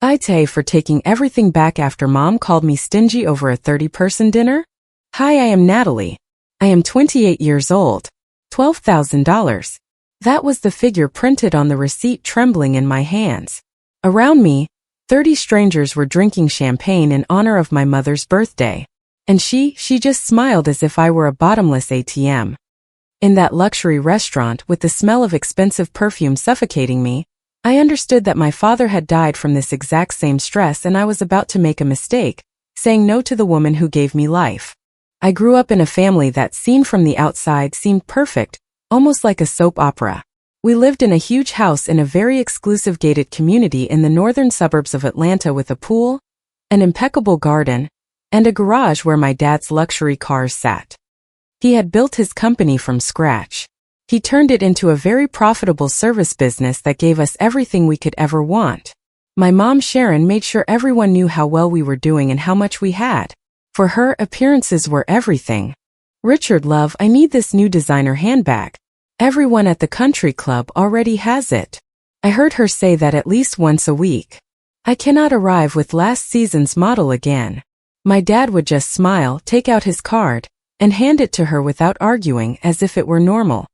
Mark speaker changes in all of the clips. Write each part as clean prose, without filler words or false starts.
Speaker 1: AITA for taking everything back after mom called me stingy over a 30-person dinner? Hi, I am Natalie. I am 28 years old. $12,000. That was the figure printed on the receipt, trembling in my hands. Around me, 30 strangers were drinking champagne in honor of my mother's birthday. And she just smiled as if I were a bottomless ATM. In that luxury restaurant, with the smell of expensive perfume suffocating me, I understood that my father had died from this exact same stress, and I was about to make a mistake, saying no to the woman who gave me life. I grew up in a family that, seen from the outside, seemed perfect, almost like a soap opera. We lived in a huge house in a very exclusive gated community in the northern suburbs of Atlanta, with a pool, an impeccable garden, and a garage where my dad's luxury cars sat. He had built his company from scratch. He turned it into a very profitable service business that gave us everything we could ever want. My mom, Sharon, made sure everyone knew how well we were doing and how much we had. For her, appearances were everything. "Richard, love, I need this new designer handbag. Everyone at the country club already has it." I heard her say that at least once a week. "I cannot arrive with last season's model again." My dad would just smile, take out his card, and hand it to her without arguing, as if it were normal.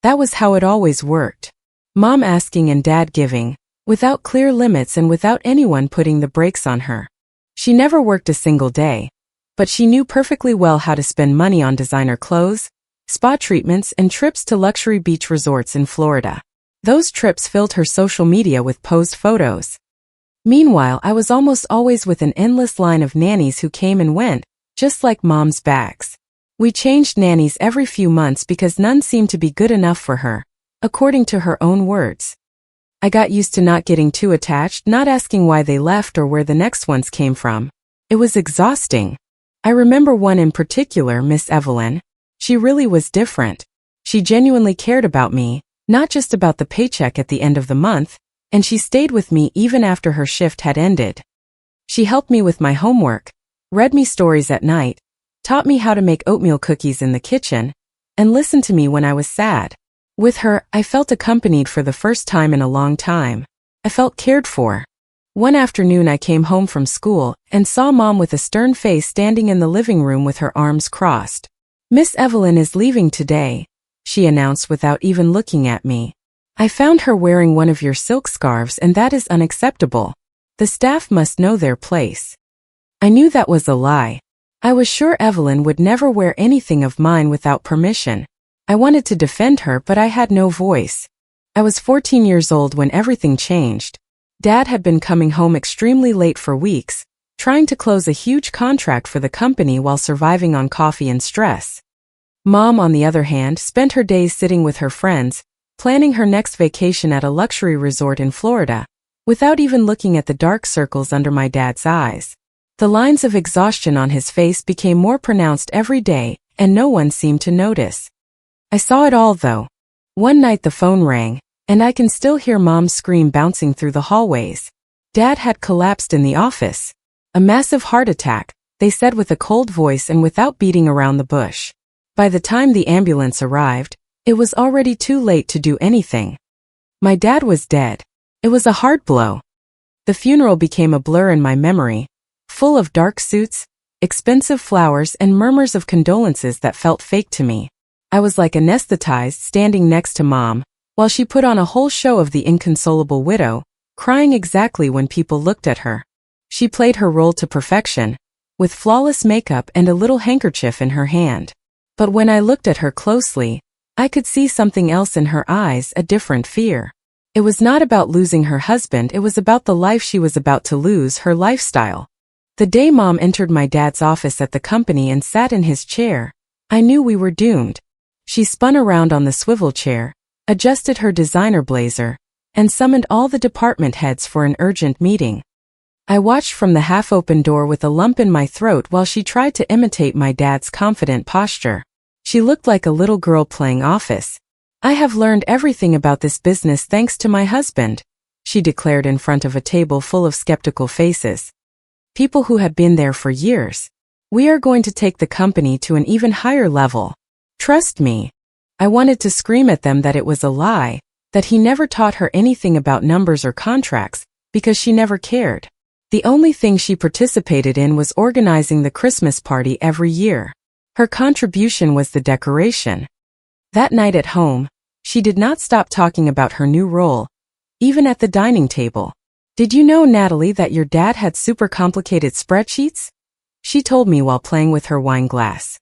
Speaker 1: That was how it always worked. Mom asking and dad giving, without clear limits and without anyone putting the brakes on her. She never worked a single day, but she knew perfectly well how to spend money on designer clothes, spa treatments, and trips to luxury beach resorts in Florida. Those trips filled her social media with posed photos. Meanwhile, I was almost always with an endless line of nannies who came and went, just like mom's bags. We changed nannies every few months because none seemed to be good enough for her, according to her own words. I got used to not getting too attached, not asking why they left or where the next ones came from. It was exhausting. I remember one in particular, Miss Evelyn. She really was different. She genuinely cared about me, not just about the paycheck at the end of the month, and she stayed with me even after her shift had ended. She helped me with my homework, read me stories at night, taught me how to make oatmeal cookies in the kitchen, and listened to me when I was sad. With her, I felt accompanied for the first time in a long time. I felt cared for. One afternoon I came home from school and saw Mom with a stern face standing in the living room with her arms crossed. "Miss Evelyn is leaving today," she announced without even looking at me. "I found her wearing one of your silk scarves, and that is unacceptable. The staff must know their place." I knew that was a lie. I was sure Evelyn would never wear anything of mine without permission. I wanted to defend her, but I had no voice. I was 14 years old when everything changed. Dad had been coming home extremely late for weeks, trying to close a huge contract for the company while surviving on coffee and stress. Mom, on the other hand, spent her days sitting with her friends, planning her next vacation at a luxury resort in Florida, without even looking at the dark circles under my dad's eyes. The lines of exhaustion on his face became more pronounced every day, and no one seemed to notice. I saw it all, though. One night the phone rang, and I can still hear Mom's scream bouncing through the hallways. Dad had collapsed in the office. "A massive heart attack," they said with a cold voice and without beating around the bush. By the time the ambulance arrived, it was already too late to do anything. My dad was dead. It was a hard blow. The funeral became a blur in my memory, full of dark suits, expensive flowers, and murmurs of condolences that felt fake to me. I was like anesthetized, standing next to Mom, while she put on a whole show of the inconsolable widow, crying exactly when people looked at her. She played her role to perfection, with flawless makeup and a little handkerchief in her hand. But when I looked at her closely, I could see something else in her eyes, a different fear. It was not about losing her husband, it was about the life she was about to lose, her lifestyle. The day Mom entered my dad's office at the company and sat in his chair, I knew we were doomed. She spun around on the swivel chair, adjusted her designer blazer, and summoned all the department heads for an urgent meeting. I watched from the half-open door with a lump in my throat while she tried to imitate my dad's confident posture. She looked like a little girl playing office. "I have learned everything about this business thanks to my husband," she declared in front of a table full of skeptical faces. People who had been there for years. "We are going to take the company to an even higher level. Trust me." I wanted to scream at them that it was a lie, that he never taught her anything about numbers or contracts, because she never cared. The only thing she participated in was organizing the Christmas party every year. Her contribution was the decoration. That night at home, she did not stop talking about her new role, even at the dining table. "Did you know, Natalie, that your dad had super complicated spreadsheets?" she told me while playing with her wine glass.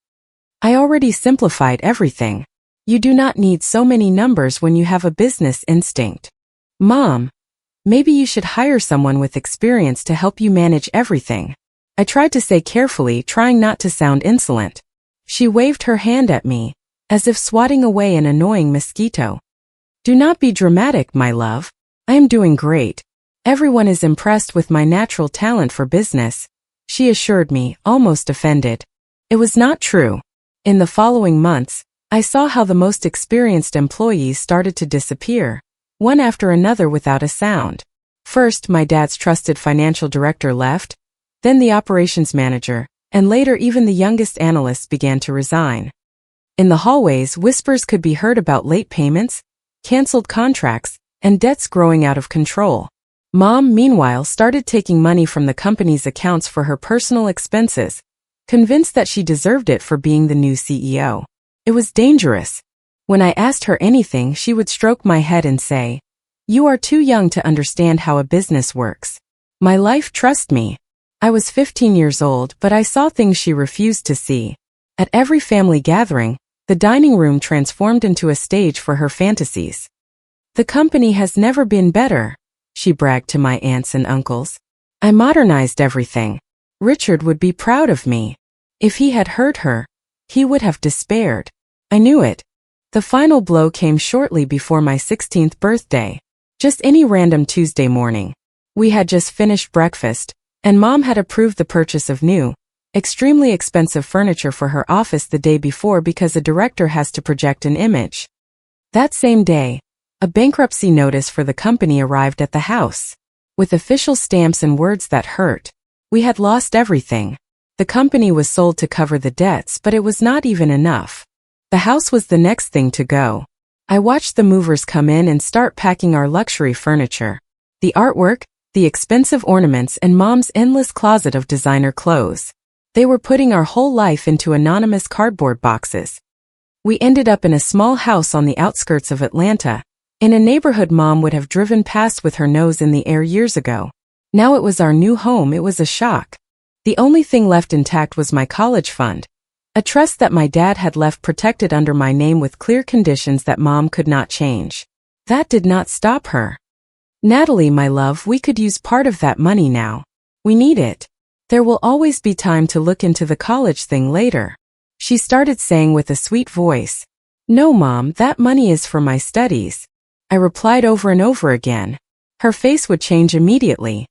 Speaker 1: "I already simplified everything. You do not need so many numbers when you have a business instinct." "Mom, maybe you should hire someone with experience to help you manage everything," I tried to say carefully, trying not to sound insolent. She waved her hand at me, as if swatting away an annoying mosquito. "Do not be dramatic, my love. I am doing great. Everyone is impressed with my natural talent for business," she assured me, almost offended. It was not true. In the following months, I saw how the most experienced employees started to disappear, one after another without a sound. First, my dad's trusted financial director left, then the operations manager, and later even the youngest analysts began to resign. In the hallways, whispers could be heard about late payments, canceled contracts, and debts growing out of control. Mom, meanwhile, started taking money from the company's accounts for her personal expenses, convinced that she deserved it for being the new CEO. It was dangerous. When I asked her anything, she would stroke my head and say, "You are too young to understand how a business works. My life, trust me." I was 15 years old, but I saw things she refused to see. At every family gathering, the dining room transformed into a stage for her fantasies. "The company has never been better," she bragged to my aunts and uncles. "I modernized everything. Richard would be proud of me." If he had heard her, he would have despaired. I knew it. The final blow came shortly before my 16th birthday. Just any random Tuesday morning. We had just finished breakfast, and Mom had approved the purchase of new, extremely expensive furniture for her office the day before because a director has to project an image. That same day, a bankruptcy notice for the company arrived at the house, with official stamps and words that hurt. We had lost everything. The company was sold to cover the debts, but it was not even enough. The house was the next thing to go. I watched the movers come in and start packing our luxury furniture. The artwork, the expensive ornaments, and Mom's endless closet of designer clothes. They were putting our whole life into anonymous cardboard boxes. We ended up in a small house on the outskirts of Atlanta, in a neighborhood Mom would have driven past with her nose in the air years ago. Now it was our new home. It was a shock. The only thing left intact was my college fund, a trust that my dad had left protected under my name with clear conditions that Mom could not change. That did not stop her. "Natalie, my love, we could use part of that money now. We need it. There will always be time to look into the college thing later," she started saying with a sweet voice. "No, Mom, that money is for my studies," I replied over and over again. Her face would change immediately.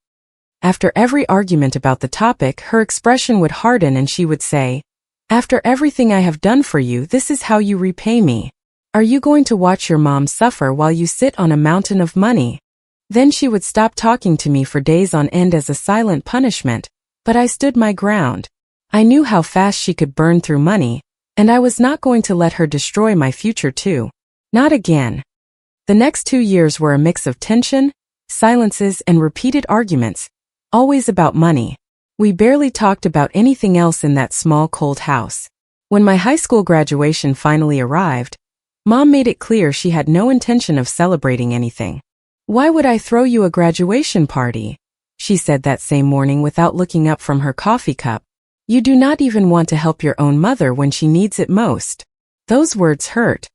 Speaker 1: After every argument about the topic, her expression would harden and she would say, "After everything I have done for you, this is how you repay me. Are you going to watch your mom suffer while you sit on a mountain of money?" Then she would stop talking to me for days on end as a silent punishment, but I stood my ground. I knew how fast she could burn through money, and I was not going to let her destroy my future too. Not again. The next 2 years were a mix of tension, silences, and repeated arguments, always about money. We barely talked about anything else in that small, cold house. When my high school graduation finally arrived, Mom made it clear she had no intention of celebrating anything. "Why would I throw you a graduation party?" she said that same morning without looking up from her coffee cup. "You do not even want to help your own mother when she needs it most." Those words hurt.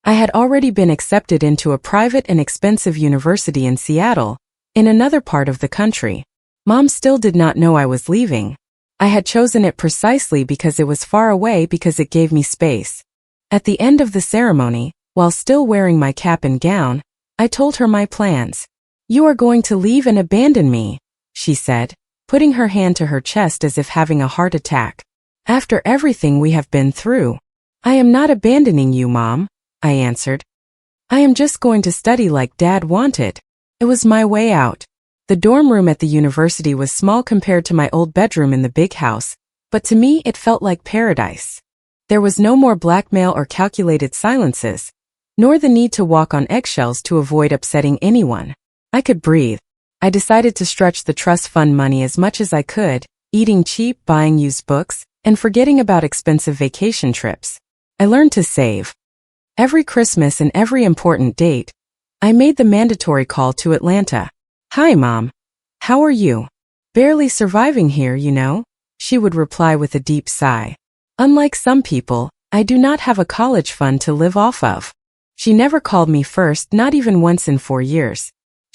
Speaker 1: I had already been accepted into a private and expensive university in Seattle, in another part of the country. Mom still did not know I was leaving. I had chosen it precisely because it was far away, because it gave me space. At the end of the ceremony, while still wearing my cap and gown, I told her my plans. "You are going to leave and abandon me," she said, putting her hand to her chest as if having a heart attack. "After everything we have been through." "I am not abandoning you, Mom," I answered. "I am just going to study like Dad wanted." It was my way out. The dorm room at the university was small compared to my old bedroom in the big house, but to me it felt like paradise. There was no more blackmail or calculated silences, nor the need to walk on eggshells to avoid upsetting anyone. I could breathe. I decided to stretch the trust fund money as much as I could, eating cheap, buying used books, and forgetting about expensive vacation trips. I learned to save. Every Christmas and every important date, I made the mandatory call to Atlanta. "Hi, Mom. How are you?" "Barely surviving here, you know," she would reply with a deep sigh. "Unlike some people, I do not have a college fund to live off of." She never called me first, not even once in 4 years.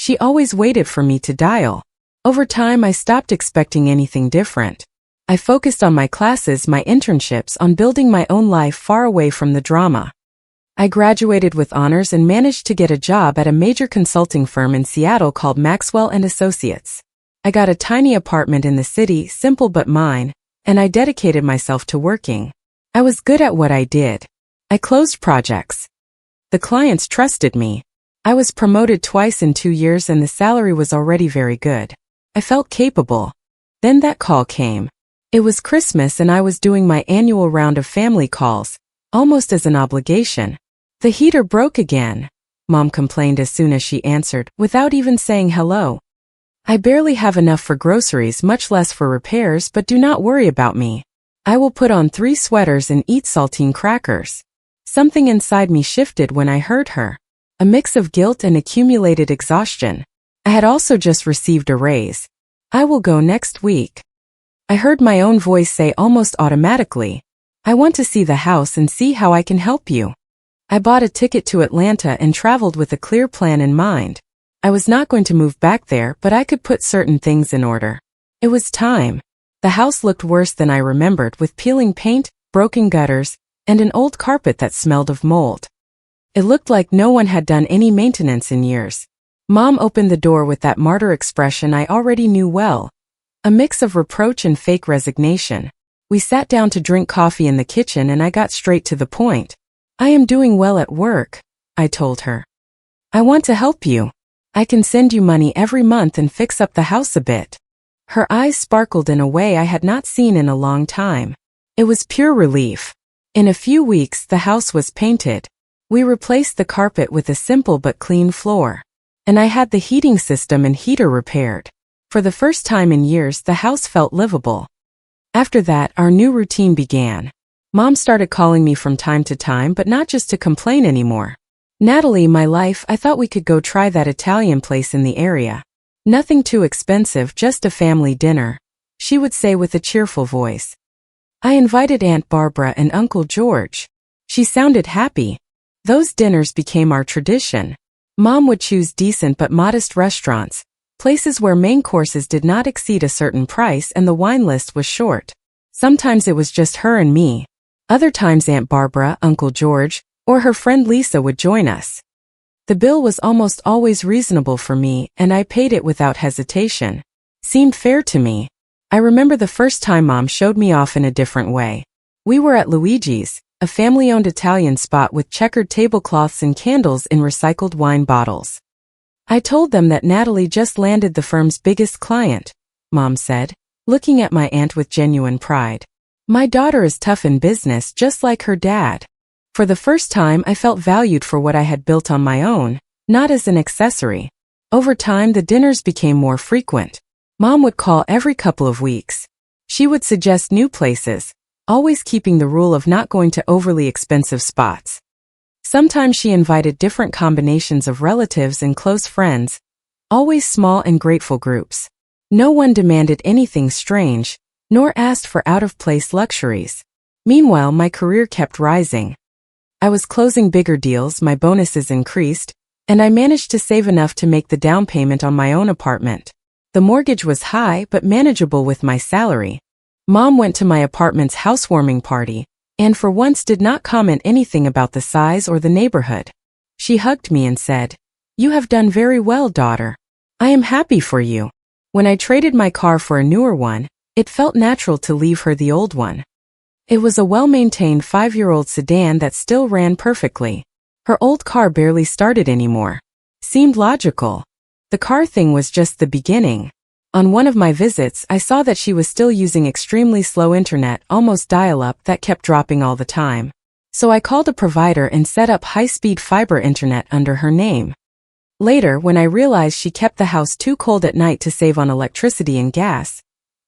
Speaker 1: She always waited for me to dial. Over time, I stopped expecting anything different. I focused on my classes, my internships, on building my own life far away from the drama. I graduated with honors and managed to get a job at a major consulting firm in Seattle called Maxwell & Associates. I got a tiny apartment in the city, simple but mine, and I dedicated myself to working. I was good at what I did. I closed projects. The clients trusted me. I was promoted twice in 2 years and the salary was already very good. I felt capable. Then that call came. It was Christmas and I was doing my annual round of family calls, almost as an obligation. "The heater broke again," Mom complained as soon as she answered, without even saying hello. "I barely have enough for groceries, much less for repairs, but do not worry about me. I will put on 3 sweaters and eat saltine crackers." Something inside me shifted when I heard her. A mix of guilt and accumulated exhaustion. I had also just received a raise. "I will go next week." I heard my own voice say almost automatically, "I want to see the house and see how I can help you." I bought a ticket to Atlanta and traveled with a clear plan in mind. I was not going to move back there, but I could put certain things in order. It was time. The house looked worse than I remembered, with peeling paint, broken gutters, and an old carpet that smelled of mold. It looked like no one had done any maintenance in years. Mom opened the door with that martyr expression I already knew well, a mix of reproach and fake resignation. We sat down to drink coffee in the kitchen and I got straight to the point. "I am doing well at work," I told her. "I want to help you. I can send you money every month and fix up the house a bit." Her eyes sparkled in a way I had not seen in a long time. It was pure relief. In a few weeks, the house was painted. We replaced the carpet with a simple but clean floor. And I had the heating system and heater repaired. For the first time in years, the house felt livable. After that, our new routine began. Mom started calling me from time to time, but not just to complain anymore. "Natalie, my life, I thought we could go try that Italian place in the area. Nothing too expensive, just a family dinner," she would say with a cheerful voice. I invited Aunt Barbara and Uncle George. She sounded happy. Those dinners became our tradition. Mom would choose decent but modest restaurants, places where main courses did not exceed a certain price and the wine list was short. Sometimes it was just her and me. Other times Aunt Barbara, Uncle George, or her friend Lisa would join us. The bill was almost always reasonable for me, and I paid it without hesitation. Seemed fair to me. I remember the first time Mom showed me off in a different way. We were at Luigi's, a family-owned Italian spot with checkered tablecloths and candles in recycled wine bottles. I told them that Natalie just landed the firm's biggest client, Mom said, looking at my aunt with genuine pride. My daughter is tough in business just like her dad. For the first time, I felt valued for what I had built on my own, not as an accessory. Over time, the dinners became more frequent. Mom would call every couple of weeks. She would suggest new places, always keeping the rule of not going to overly expensive spots. Sometimes she invited different combinations of relatives and close friends, always small and grateful groups. No one demanded anything strange, nor asked for out-of-place luxuries. Meanwhile, my career kept rising. I was closing bigger deals, my bonuses increased, and I managed to save enough to make the down payment on my own apartment. The mortgage was high but manageable with my salary. Mom went to my apartment's housewarming party, and for once did not comment anything about the size or the neighborhood. She hugged me and said, "You have done very well, daughter. I am happy for you." When I traded my car for a newer one, it felt natural to leave her the old one. It was a well-maintained 5-year-old sedan that still ran perfectly. Her old car barely started anymore. Seemed logical. The car thing was just the beginning. On one of my visits, I saw that she was still using extremely slow internet, almost dial-up, that kept dropping all the time. So I called a provider and set up high-speed fiber internet under her name. Later, when I realized she kept the house too cold at night to save on electricity and gas,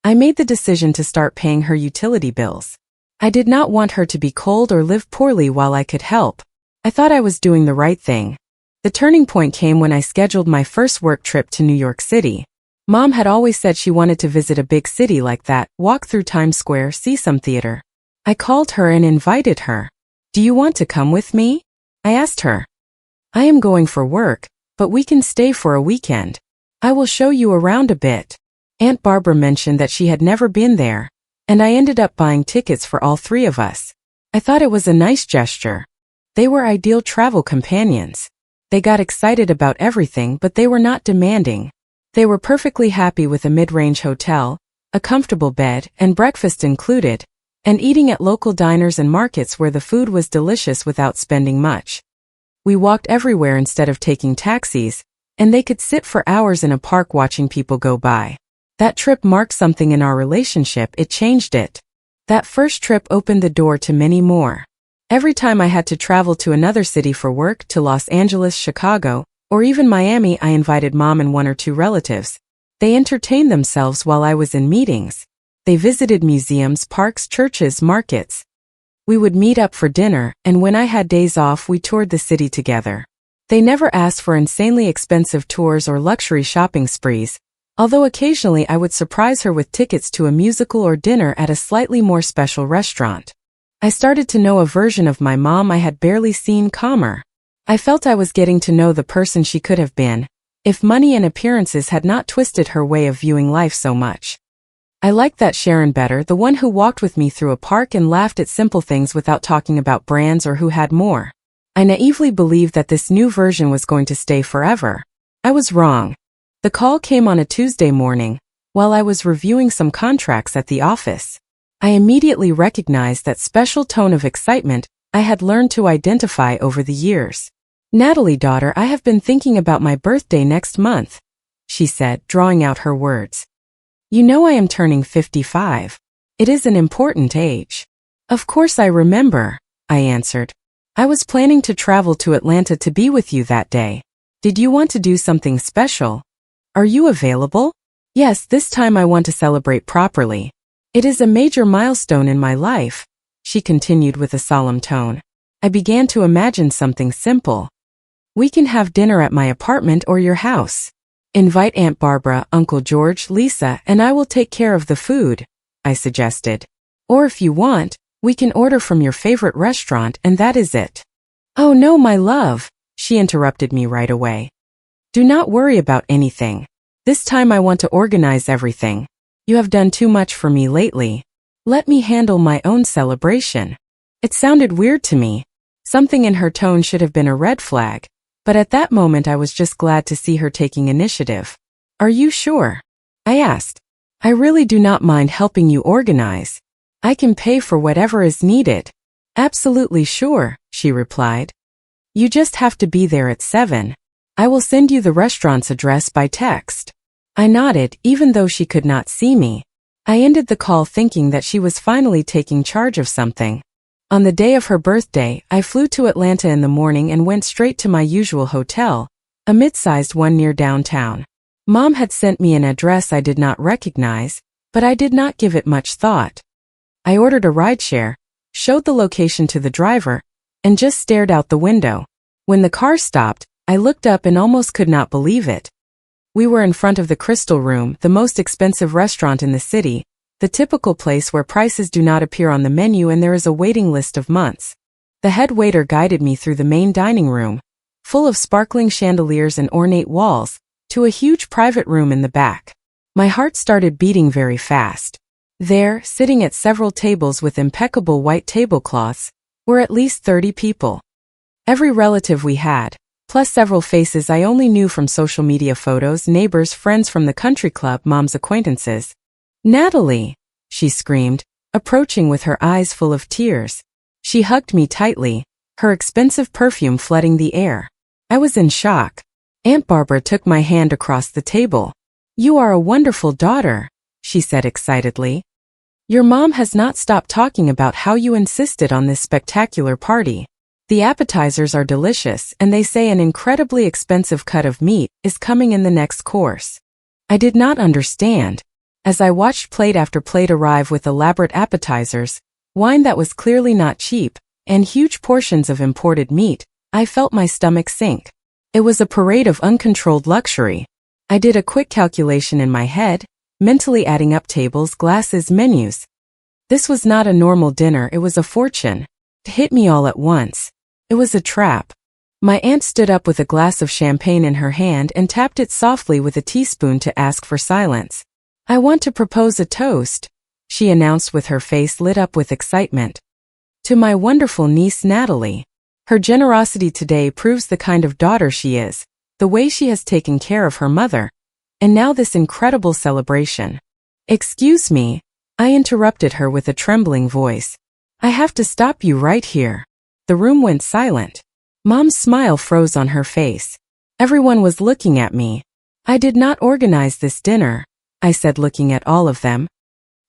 Speaker 1: I made the decision to start paying her utility bills. I did not want her to be cold or live poorly while I could help. I thought I was doing the right thing. The turning point came when I scheduled my first work trip to New York City. Mom had always said she wanted to visit a big city like that, walk through Times Square, see some theater. I called her and invited her. "Do you want to come with me?" I asked her. "I am going for work, but we can stay for a weekend. I will show you around a bit." Aunt Barbara mentioned that she had never been there, and I ended up buying tickets for all three of us. I thought it was a nice gesture. They were ideal travel companions. They got excited about everything, but they were not demanding. They were perfectly happy with a mid-range hotel, a comfortable bed, and breakfast included, and eating at local diners and markets where the food was delicious without spending much. We walked everywhere instead of taking taxis, and they could sit for hours in a park watching people go by. That trip marked something in our relationship. It changed it. That first trip opened the door to many more. Every time I had to travel to another city for work, to Los Angeles, Chicago, or even Miami, I invited Mom and one or two relatives. They entertained themselves while I was in meetings. They visited museums, parks, churches, markets. We would meet up for dinner, and when I had days off, we toured the city together. They never asked for insanely expensive tours or luxury shopping sprees, although occasionally I would surprise her with tickets to a musical or dinner at a slightly more special restaurant. I started to know a version of my mom I had barely seen, calmer. I felt I was getting to know the person she could have been, if money and appearances had not twisted her way of viewing life so much. I liked that Sharon better, the one who walked with me through a park and laughed at simple things without talking about brands or who had more. I naively believed that this new version was going to stay forever. I was wrong. The call came on a Tuesday morning, while I was reviewing some contracts at the office. I immediately recognized that special tone of excitement I had learned to identify over the years. "Natalie, daughter, I have been thinking about my birthday next month," she said, drawing out her words. "You know I am turning 55. It is an important age." "Of course I remember," I answered. "I was planning to travel to Atlanta to be with you that day. Did you want to do something special? Are you available?" "Yes, this time I want to celebrate properly. It is a major milestone in my life," she continued with a solemn tone. I began to imagine something simple. "We can have dinner at my apartment or your house. Invite Aunt Barbara, Uncle George, Lisa, and I will take care of the food," I suggested. "Or if you want, we can order from your favorite restaurant and that is it." "Oh no, my love," she interrupted me right away. "Do not worry about anything. This time I want to organize everything. You have done too much for me lately. Let me handle my own celebration." It sounded weird to me. Something in her tone should have been a red flag, but at that moment I was just glad to see her taking initiative. "Are you sure?" I asked. "I really do not mind helping you organize. I can pay for whatever is needed." "Absolutely sure," she replied. "You just have to be there at 7. I will send you the restaurant's address by text." I nodded, even though she could not see me. I ended the call thinking that she was finally taking charge of something. On the day of her birthday, I flew to Atlanta in the morning and went straight to my usual hotel, a mid-sized one near downtown. Mom had sent me an address I did not recognize, but I did not give it much thought. I ordered a rideshare, showed the location to the driver, and just stared out the window. When the car stopped, I looked up and almost could not believe it. We were in front of the Crystal Room, the most expensive restaurant in the city, the typical place where prices do not appear on the menu and there is a waiting list of months. The head waiter guided me through the main dining room, full of sparkling chandeliers and ornate walls, to a huge private room in the back. My heart started beating very fast. There, sitting at several tables with impeccable white tablecloths, were at least 30 people. Every relative we had, plus several faces I only knew from social media photos, neighbors, friends from the country club, Mom's acquaintances. "Natalie!" she screamed, approaching with her eyes full of tears. She hugged me tightly, her expensive perfume flooding the air. I was in shock. Aunt Barbara took my hand across the table. "You are a wonderful daughter," she said excitedly. "Your mom has not stopped talking about how you insisted on this spectacular party. The appetizers are delicious and they say an incredibly expensive cut of meat is coming in the next course. I did not understand. As I watched plate after plate arrive with elaborate appetizers, wine that was clearly not cheap, and huge portions of imported meat, I felt my stomach sink. It was a parade of uncontrolled luxury. I did a quick calculation in my head, mentally adding up tables, glasses, menus. This was not a normal dinner, it was a fortune. It hit me all at once. It was a trap. My aunt stood up with a glass of champagne in her hand and tapped it softly with a teaspoon to ask for silence. "I want to propose a toast," she announced with her face lit up with excitement. "To my wonderful niece Natalie. Her generosity today proves the kind of daughter she is, the way she has taken care of her mother, and now this incredible celebration." "Excuse me," I interrupted her with a trembling voice. "I have to stop you right here." The room went silent. Mom's smile froze on her face. Everyone was looking at me. "I did not organize this dinner," I said, looking at all of them.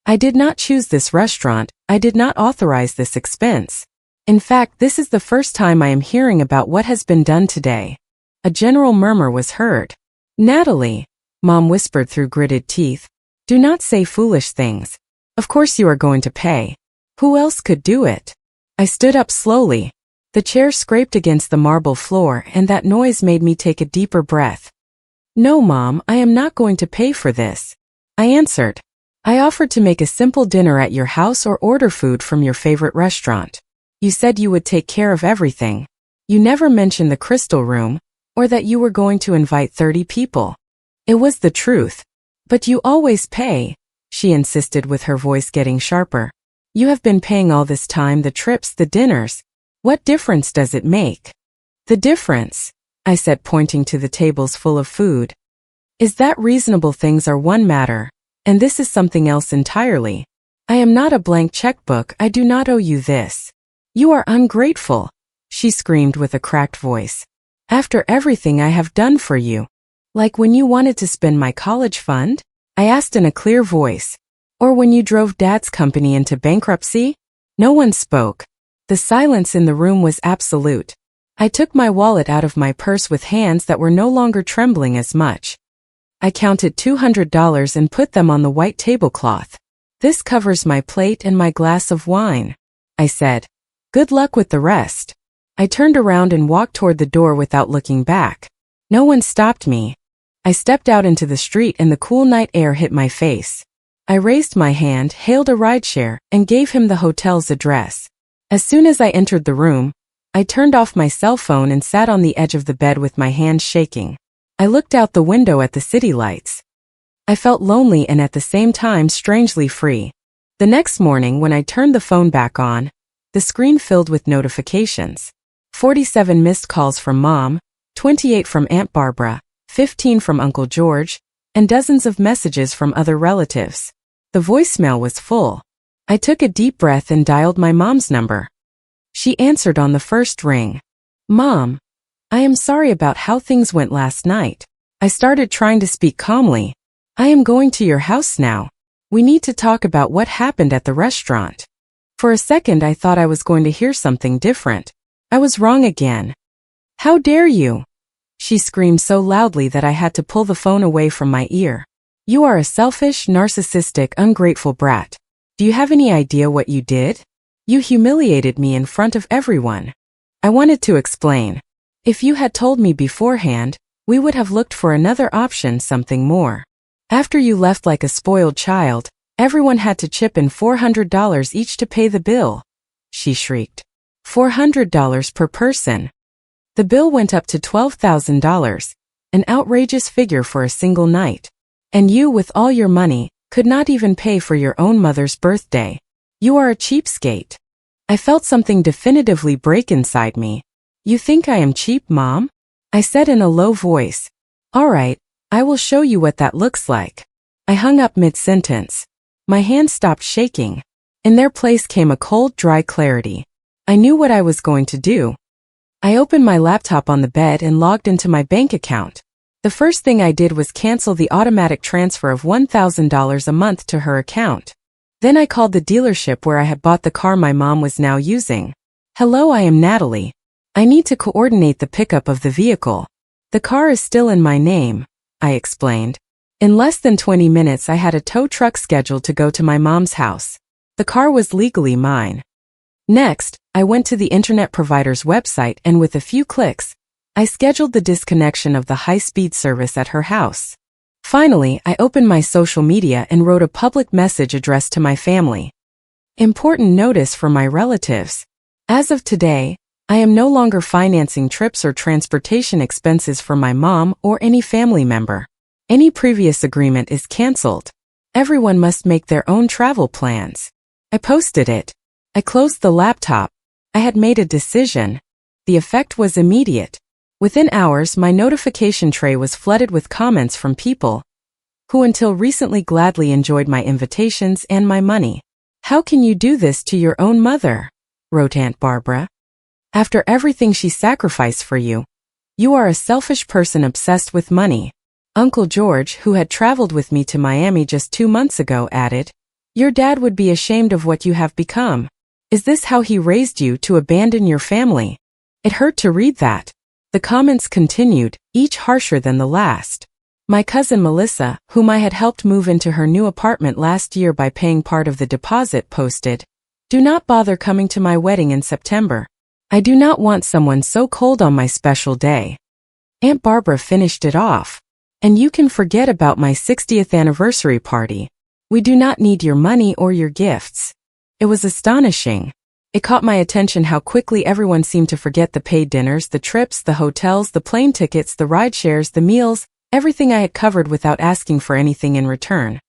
Speaker 1: "I did not choose this restaurant, I did not authorize this expense. In fact, this is the first time I am hearing about what has been done today." A general murmur was heard. "Natalie," Mom whispered through gritted teeth, "do not say foolish things. Of course you are going to pay. Who else could do it?" I stood up slowly. The chair scraped against the marble floor and that noise made me take a deeper breath. "No, Mom, I am not going to pay for this," I answered. "I offered to make a simple dinner at your house or order food from your favorite restaurant. You said you would take care of everything. You never mentioned the Crystal Room, or that you were going to invite 30 people. It was the truth. But you always pay," she insisted with her voice getting sharper. "You have been paying all this time, the trips, the dinners. What difference does it make?" "The difference," I said, pointing to the tables full of food, "is that reasonable things are one matter, and this is something else entirely. I am not a blank checkbook, I do not owe you this." "You are ungrateful," she screamed with a cracked voice. "After everything I have done for you. Like when you wanted to spend my college fund?" I asked in a clear voice. "Or when you drove Dad's company into bankruptcy?" No one spoke. The silence in the room was absolute. I took my wallet out of my purse with hands that were no longer trembling as much. I counted $200 and put them on the white tablecloth. "This covers my plate and my glass of wine," I said. "Good luck with the rest." I turned around and walked toward the door without looking back. No one stopped me. I stepped out into the street and the cool night air hit my face. I raised my hand, hailed a rideshare, and gave him the hotel's address. As soon as I entered the room, I turned off my cell phone and sat on the edge of the bed with my hands shaking. I looked out the window at the city lights. I felt lonely and at the same time strangely free. The next morning, when I turned the phone back on, the screen filled with notifications. 47 missed calls from Mom, 28 from Aunt Barbara, 15 from Uncle George, and dozens of messages from other relatives. The voicemail was full. I took a deep breath and dialed my mom's number. She answered on the first ring. "Mom, I am sorry about how things went last night." I started trying to speak calmly. "I am going to your house now. We need to talk about what happened at the restaurant." For a second I thought I was going to hear something different. I was wrong again. "How dare you?" She screamed so loudly that I had to pull the phone away from my ear. "You are a selfish, narcissistic, ungrateful brat. Do you have any idea what you did? You humiliated me in front of everyone." I wanted to explain. "If you had told me beforehand, we would have looked for another option, something more. After you left like a spoiled child, everyone had to chip in $400 each to pay the bill," she shrieked. $400 per person. The bill went up to $12,000, an outrageous figure for a single night. And you, with all your money, could not even pay for your own mother's birthday. You are a cheapskate. I felt something definitively break inside me. "You think I am cheap, Mom?" I said in a low voice. "All right, I will show you what that looks like." I hung up mid-sentence. My hands stopped shaking. In their place came a cold, dry clarity. I knew what I was going to do. I opened my laptop on the bed and logged into my bank account. The first thing I did was cancel the automatic transfer of $1,000 a month to her account. Then I called the dealership where I had bought the car my mom was now using. "Hello, I am Natalie. I need to coordinate the pickup of the vehicle. The car is still in my name, I explained. In less than 20 minutes I had a tow truck scheduled to go to my mom's house. The car was legally mine. Next, I went to the internet provider's website and with a few clicks, I scheduled the disconnection of the high-speed service at her house. Finally, I opened my social media and wrote a public message addressed to my family. Important notice for my relatives. As of today, I am no longer financing trips or transportation expenses for my mom or any family member. Any previous agreement is canceled. Everyone must make their own travel plans. I posted it. I closed the laptop. I had made a decision. The effect was immediate. Within hours, my notification tray was flooded with comments from people who until recently gladly enjoyed my invitations and my money. "How can you do this to your own mother?" wrote Aunt Barbara. "After everything she sacrificed for you, you are a selfish person obsessed with money." Uncle George, who had traveled with me to Miami just 2 months ago, added, "Your dad would be ashamed of what you have become. Is this how he raised you, to abandon your family?" It hurt to read that. The comments continued, each harsher than the last. My cousin Melissa, whom I had helped move into her new apartment last year by paying part of the deposit, posted, "Do not bother coming to my wedding in September. I do not want someone so cold on my special day." Aunt Barbara finished it off. "And you can forget about my 60th anniversary party. We do not need your money or your gifts." It was astonishing. It caught my attention how quickly everyone seemed to forget the paid dinners, the trips, the hotels, the plane tickets, the ride shares, the meals, everything I had covered without asking for anything in return.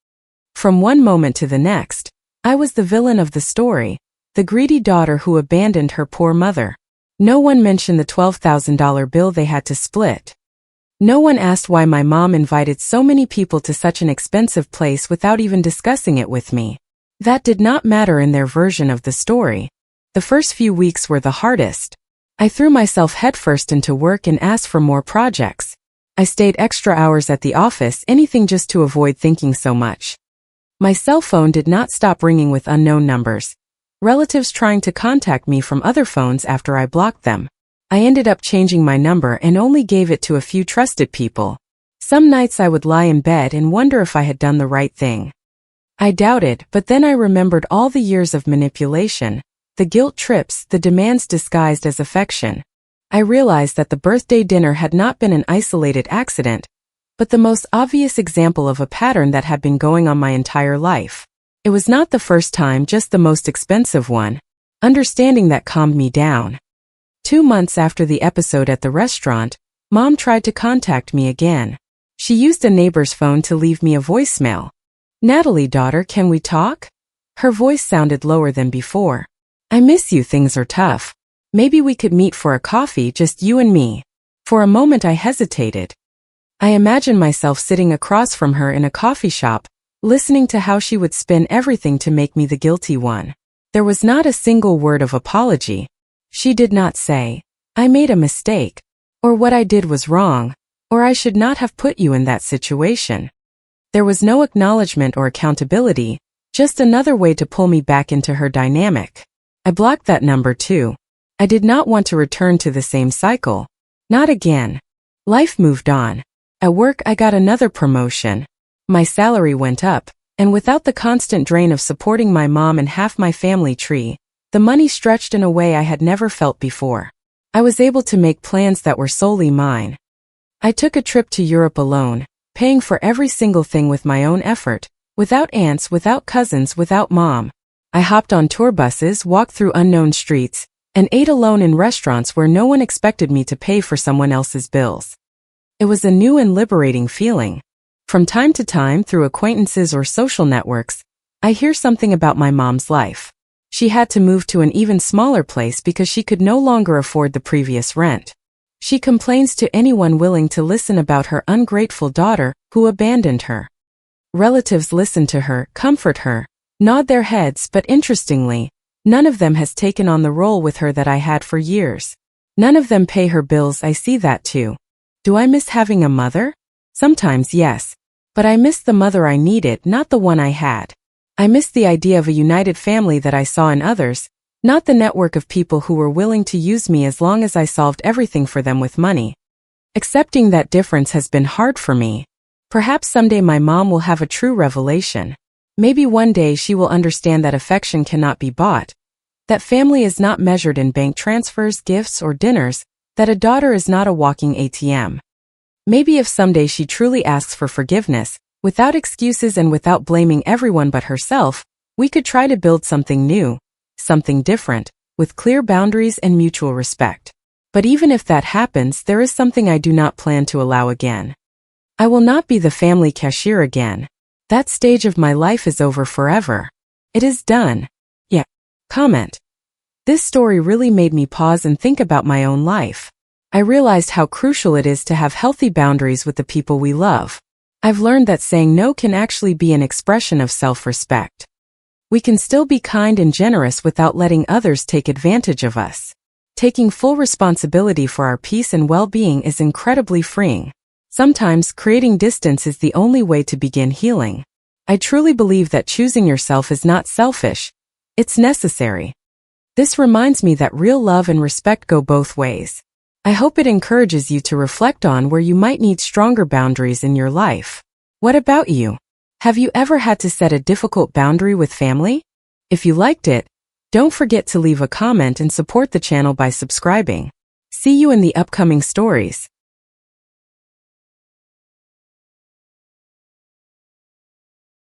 Speaker 1: From one moment to the next, I was the villain of the story, the greedy daughter who abandoned her poor mother. No one mentioned the $12,000 bill they had to split. No one asked why my mom invited so many people to such an expensive place without even discussing it with me. That did not matter in their version of the story. The first few weeks were the hardest. I threw myself headfirst into work and asked for more projects. I stayed extra hours at the office, anything just to avoid thinking so much. My cell phone did not stop ringing with unknown numbers, relatives trying to contact me from other phones after I blocked them. I ended up changing my number and only gave it to a few trusted people. Some nights I would lie in bed and wonder if I had done the right thing. I doubted, but then I remembered all the years of manipulation, the guilt trips, the demands disguised as affection. I realized that the birthday dinner had not been an isolated accident, but the most obvious example of a pattern that had been going on my entire life. It was not the first time, just the most expensive one. Understanding that calmed me down. 2 months after the episode at the restaurant, Mom tried to contact me again. She used a neighbor's phone to leave me a voicemail. "Natalie, daughter, can we talk?" Her voice sounded lower than before. "I miss you, things are tough. Maybe we could meet for a coffee, just you and me." For a moment I hesitated. I imagined myself sitting across from her in a coffee shop, listening to how she would spin everything to make me the guilty one. There was not a single word of apology. She did not say, "I made a mistake," or "what I did was wrong," or "I should not have put you in that situation." There was no acknowledgement or accountability, just another way to pull me back into her dynamic. I blocked that number too. I did not want to return to the same cycle. Not again. Life moved on. At work I got another promotion. My salary went up, and without the constant drain of supporting my mom and half my family tree, the money stretched in a way I had never felt before. I was able to make plans that were solely mine. I took a trip to Europe alone, paying for every single thing with my own effort, without aunts, without cousins, without mom. I hopped on tour buses, walked through unknown streets, and ate alone in restaurants where no one expected me to pay for someone else's bills. It was a new and liberating feeling. From time to time, through acquaintances or social networks, I hear something about my mom's life. She had to move to an even smaller place because she could no longer afford the previous rent. She complains to anyone willing to listen about her ungrateful daughter who abandoned her. Relatives listen to her, comfort her, nod their heads, but interestingly, none of them has taken on the role with her that I had for years. None of them pay her bills. I see that too. Do I miss having a mother? Sometimes yes. But I miss the mother I needed, not the one I had. I miss the idea of a united family that I saw in others, Not the network of people who were willing to use me as long as I solved everything for them with money. Accepting that difference has been hard for me. Perhaps someday my mom will have a true revelation. Maybe one day she will understand that affection cannot be bought, that family is not measured in bank transfers, gifts, or dinners, that a daughter is not a walking ATM. Maybe if someday she truly asks for forgiveness, without excuses and without blaming everyone but herself, we could try to build something new, something different, with clear boundaries and mutual respect. But even if that happens, there is something I do not plan to allow again. I will not be the family cashier again. That stage of my life is over forever. It is done. Yeah. Comment. This story really made me pause and think about my own life. I realized how crucial it is to have healthy boundaries with the people we love. I've learned that saying no can actually be an expression of self-respect. We can still be kind and generous without letting others take advantage of us. Taking full responsibility for our peace and well-being is incredibly freeing. Sometimes, creating distance is the only way to begin healing. I truly believe that choosing yourself is not selfish. It's necessary. This reminds me that real love and respect go both ways. I hope it encourages you to reflect on where you might need stronger boundaries in your life. What about you? Have you ever had to set a difficult boundary with family? If you liked it, don't forget to leave a comment and support the channel by subscribing. See you in the upcoming stories.